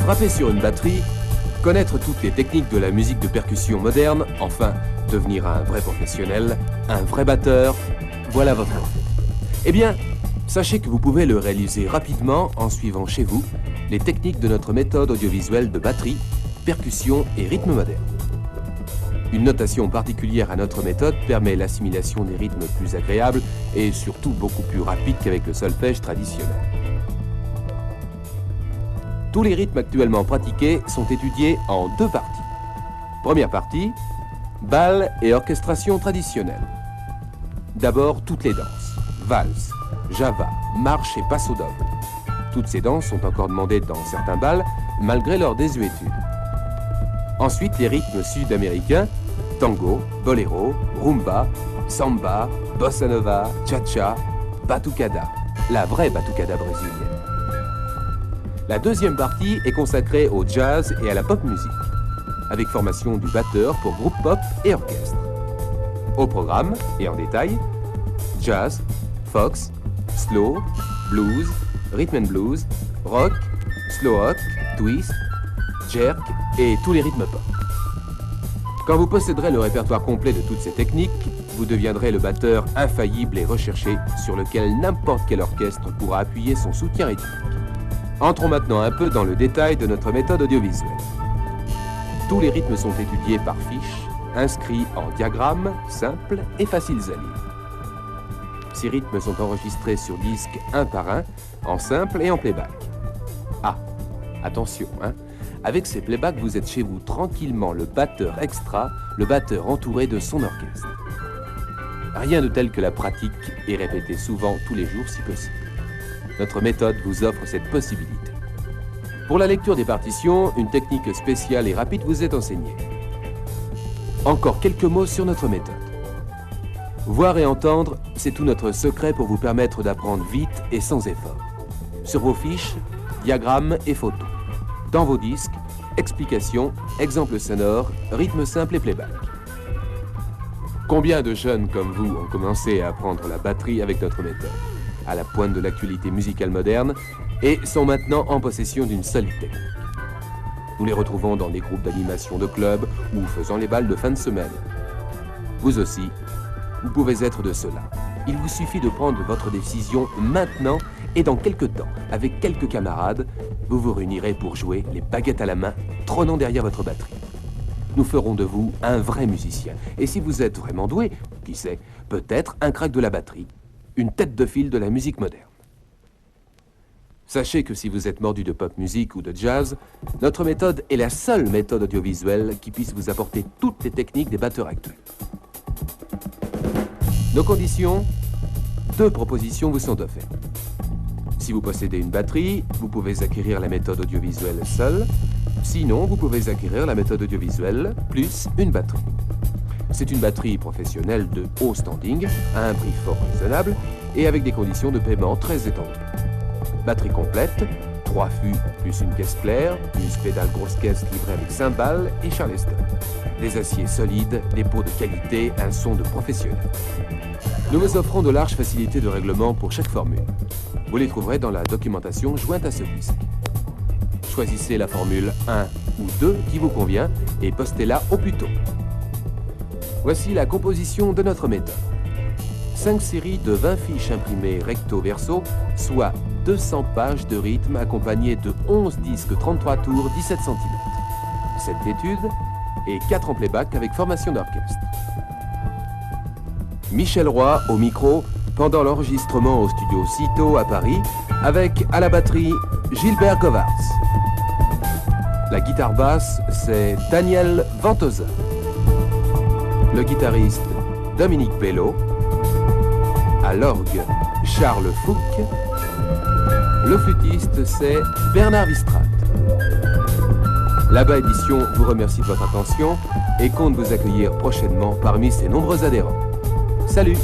Frapper sur une batterie, connaître toutes les techniques de la musique de percussion moderne, enfin, devenir un vrai professionnel, un vrai batteur, voilà votre rêve. Eh bien, sachez que vous pouvez le réaliser rapidement en suivant chez vous les techniques de notre méthode audiovisuelle de batterie, percussion et rythme moderne. Une notation particulière à notre méthode permet l'assimilation des rythmes plus agréables et surtout beaucoup plus rapide qu'avec le solfège traditionnel. Tous les rythmes actuellement pratiqués sont étudiés en deux parties. Première partie, bal et orchestration traditionnelle. D'abord, toutes les danses, valse, java, marche et passo doble. Toutes ces danses sont encore demandées dans certains bals, malgré leur désuétude. Ensuite, les rythmes sud-américains, tango, boléro, rumba, samba, bossa nova, cha-cha, batucada, la vraie batucada brésilienne. La deuxième partie est consacrée au jazz et à la pop musique, avec formation du batteur pour groupe pop et orchestre. Au programme, et en détail, jazz, fox, slow, blues, rhythm and blues, rock, slow rock, twist, jerk et tous les rythmes pop. Quand vous posséderez le répertoire complet de toutes ces techniques, vous deviendrez le batteur infaillible et recherché sur lequel n'importe quel orchestre pourra appuyer son soutien rythmique. Entrons maintenant un peu dans le détail de notre méthode audiovisuelle. Tous les rythmes sont étudiés par fiche, inscrits en diagrammes simples et faciles à lire. Ces rythmes sont enregistrés sur disque un par un, en simple et en playback. Ah, attention, avec ces playbacks, vous êtes chez vous tranquillement le batteur extra, le batteur entouré de son orchestre. Rien de tel que la pratique et répéter souvent tous les jours si possible. Notre méthode vous offre cette possibilité. Pour la lecture des partitions, une technique spéciale et rapide vous est enseignée. Encore quelques mots sur notre méthode. Voir et entendre, c'est tout notre secret pour vous permettre d'apprendre vite et sans effort. Sur vos fiches, diagrammes et photos. Dans vos disques, explications, exemples sonores, rythmes simples et playback. Combien de jeunes comme vous ont commencé à apprendre la batterie avec notre méthode, à la pointe de l'actualité musicale moderne, et sont maintenant en possession d'une solide technique. Nous les retrouvons dans des groupes d'animation de club ou faisant les balles de fin de semaine. Vous aussi, vous pouvez être de cela. Il vous suffit de prendre votre décision maintenant et dans quelques temps, avec quelques camarades, vous vous réunirez pour jouer les baguettes à la main, trônant derrière votre batterie. Nous ferons de vous un vrai musicien. Et si vous êtes vraiment doué, qui sait, peut-être un crack de la batterie, une tête de file de la musique moderne. Sachez que si vous êtes mordu de pop musique ou de jazz, notre méthode est la seule méthode audiovisuelle qui puisse vous apporter toutes les techniques des batteurs actuels. Nos conditions, 2 propositions vous sont offertes. Si vous possédez une batterie, vous pouvez acquérir la méthode audiovisuelle seule. Sinon, vous pouvez acquérir la méthode audiovisuelle plus une batterie. C'est une batterie professionnelle de haut standing, à un prix fort raisonnable et avec des conditions de paiement très étendues. Batterie complète, 3 fûts plus une caisse claire, plus pédale grosse caisse livrée avec cymbales et charleston. Des aciers solides, des pots de qualité, un son de professionnel. Nous vous offrons de larges facilités de règlement pour chaque formule. Vous les trouverez dans la documentation jointe à ce disque. Choisissez la formule 1 ou 2 qui vous convient et postez-la au plus tôt. Voici la composition de notre méthode. 5 séries de 20 fiches imprimées recto-verso, soit 200 pages de rythme accompagnées de 11 disques 33 tours 17 cm. 7 d'études et 4 en playback avec formation d'orchestre. Michel Roy au micro pendant l'enregistrement au studio Cito à Paris avec à la batterie Gilbert Govarts. La guitare basse, c'est Daniel Ventosa. Le guitariste Dominique Bello. À l'orgue, Charles Fouque. Le flûtiste, c'est Bernard Wistrat. Là-bas Édition vous remercie de votre attention et compte vous accueillir prochainement parmi ses nombreux adhérents. Salut!